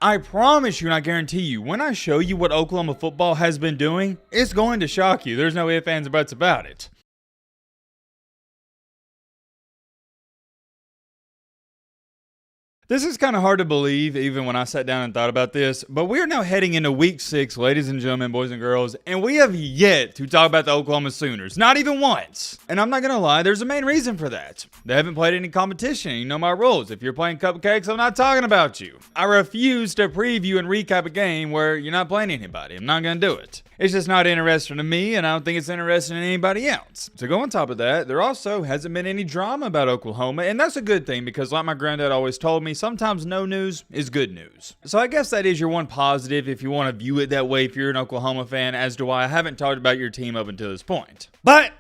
I promise you and I guarantee you, when I show you what Oklahoma football has been doing, it's going to shock you. There's no ifs, ands, or buts about it. This is kind of hard to believe even when I sat down and thought about this, but we are now heading into week 6, ladies and gentlemen, boys and girls, and we have yet to talk about the Oklahoma Sooners, not even once. And I'm not going to lie, there's a main reason for that. They haven't played any competition. You know my rules. If you're playing cupcakes, I'm not talking about you. I refuse to preview and recap a game where you're not playing anybody. I'm not going to do it. It's just not interesting to me, and I don't think it's interesting to anybody else. To go on top of that, there also hasn't been any drama about Oklahoma, and that's a good thing because like my granddad always told me, sometimes no news is good news. So I guess that is your one positive if you want to view it that way if you're an Oklahoma fan as to why I haven't talked about your team up until this point. But,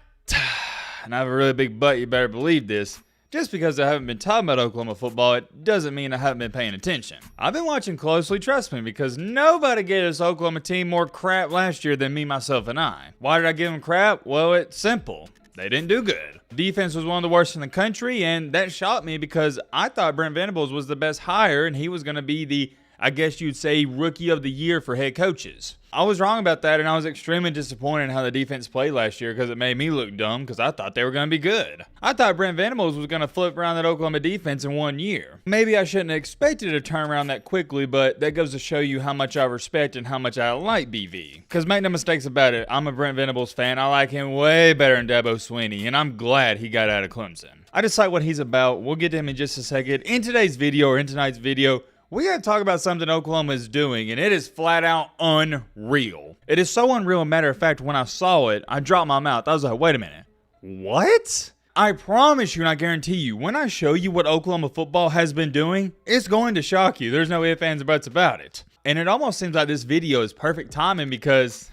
and I have a really big but, you better believe this, just because I haven't been talking about Oklahoma football, it doesn't mean I haven't been paying attention. I've been watching closely, trust me, because nobody gave this Oklahoma team more crap last year than me, myself, and I. Why did I give them crap? Well, it's simple. They didn't do good. Defense was one of the worst in the country, and that shocked me because I thought Brent Venables was the best hire, and he was going to be the, I guess you'd say, rookie of the year for head coaches. I was wrong about that, and I was extremely disappointed in how the defense played last year because it made me look dumb because I thought they were going to be good. I thought Brent Venables was going to flip around that Oklahoma defense in 1 year. Maybe I shouldn't have expected a turnaround that quickly, but that goes to show you how much I respect and how much I like BV. Because make no mistakes about it, I'm a Brent Venables fan. I like him way better than Dabo Swinney, and I'm glad he got out of Clemson. I just like what he's about. We'll get to him in just a second. In today's video, or in tonight's video, we got to talk about something Oklahoma is doing, and it is flat out unreal. It is so unreal, matter of fact, when I saw it, I dropped my mouth. I was like, wait a minute. What? I promise you and I guarantee you, when I show you what Oklahoma football has been doing, it's going to shock you. There's no ifs, ands, or buts about it. And it almost seems like this video is perfect timing because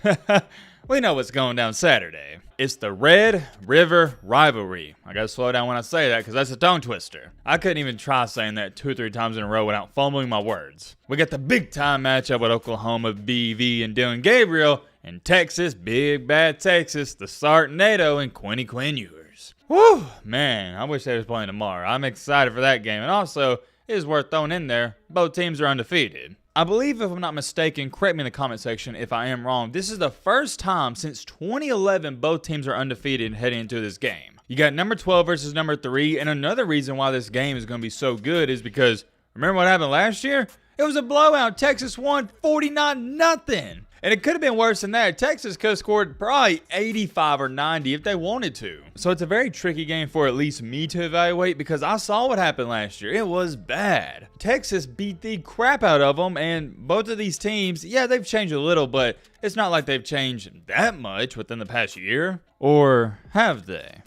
we know what's going down Saturday. It's the Red River rivalry. I gotta slow down when I say that because that's a tongue twister. I couldn't even try saying that 2 or 3 times in a row without fumbling my words. We got the big time matchup with Oklahoma, BV, and Dylan Gabriel, and Texas, big bad Texas, the Sartonado, and Quinny Quinn Ewers. Whew, man, I wish they was playing tomorrow. I'm excited for that game, and also, it is worth throwing in there, both teams are undefeated. I believe, if I'm not mistaken, correct me in the comment section if I am wrong, this is the first time since 2011 both teams are undefeated heading into this game. You got number 12 versus number 3, and another reason why this game is going to be so good is because, remember what happened last year? It was a blowout. Texas won 49-0. And it could have been worse than that. Texas could have scored probably 85 or 90 if they wanted to. So it's a very tricky game for at least me to evaluate because I saw what happened last year. It was bad. Texas beat the crap out of them, and both of these teams, yeah, they've changed a little, but it's not like they've changed that much within the past year. Or have they?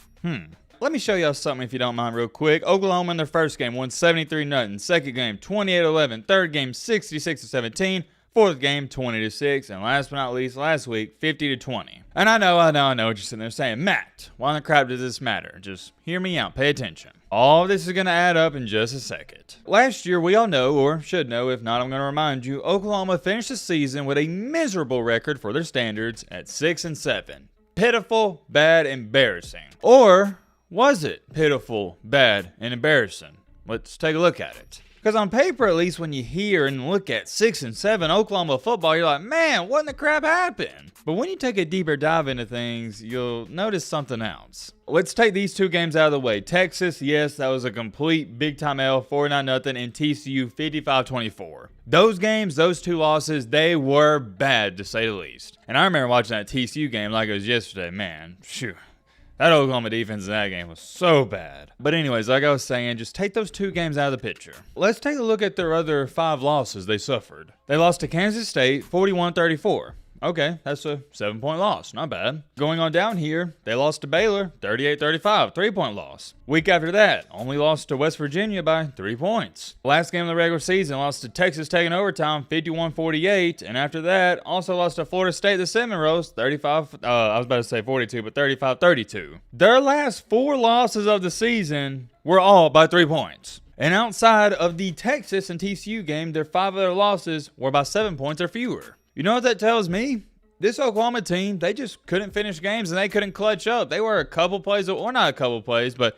Let me show y'all something if you don't mind real quick. Oklahoma in their first game won 73-0. Second game, 28-11. Third game, 66-17. Fourth game, 20-6, and last but not least, last week, 50-20. And I know what you're sitting there saying, Matt, why in the crap does this matter? Just hear me out, pay attention. All of this is going to add up in just a second. Last year, we all know, or should know, if not, I'm going to remind you, Oklahoma finished the season with a miserable record for their standards at 6-7. Pitiful, bad, embarrassing. Or was it pitiful, bad, and embarrassing? Let's take a look at it. Because on paper, at least when you hear and look at 6-7 Oklahoma football, you're like, man, what in the crap happened? But when you take a deeper dive into things, you'll notice something else. Let's take these 2 games out of the way. Texas, yes, that was a complete big-time L, 49-0, and TCU 55-24. Those games, those 2 losses, they were bad, to say the least. And I remember watching that TCU game like it was yesterday. Man, phew. That Oklahoma defense in that game was so bad. But anyways, like I was saying, just take those 2 games out of the picture. Let's take a look at their other 5 losses they suffered. They lost to Kansas State 41-34. Okay, that's a 7-point loss. Not bad. Going on down here, they lost to Baylor 38-35, 3-point loss. Week after that, only lost to West Virginia by 3 points. Last game of the regular season, lost to Texas taking overtime 51-48, and after that, also lost to Florida State the Seminoles 35, I was about to say 42, but 35-32. Their last 4 losses of the season were all by 3 points. And outside of the Texas and TCU game, their 5 other losses were by 7 points or fewer. You know what that tells me? This Oklahoma team, they just couldn't finish games and they couldn't clutch up. They were a couple plays, or not a couple plays, but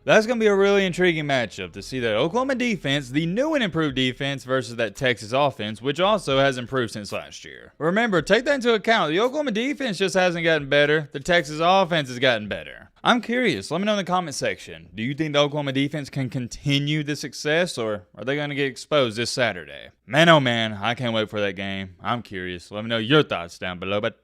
That's going to be a really intriguing matchup to see that Oklahoma defense, the new and improved defense, versus that Texas offense, which also has improved since last year. Remember, take that into account. The Oklahoma defense just hasn't gotten better. The Texas offense has gotten better. I'm curious. Let me know in the comment section. Do you think the Oklahoma defense can continue the success, or are they going to get exposed this Saturday? Man, oh man, I can't wait for that game. I'm curious. Let me know your thoughts down below. But,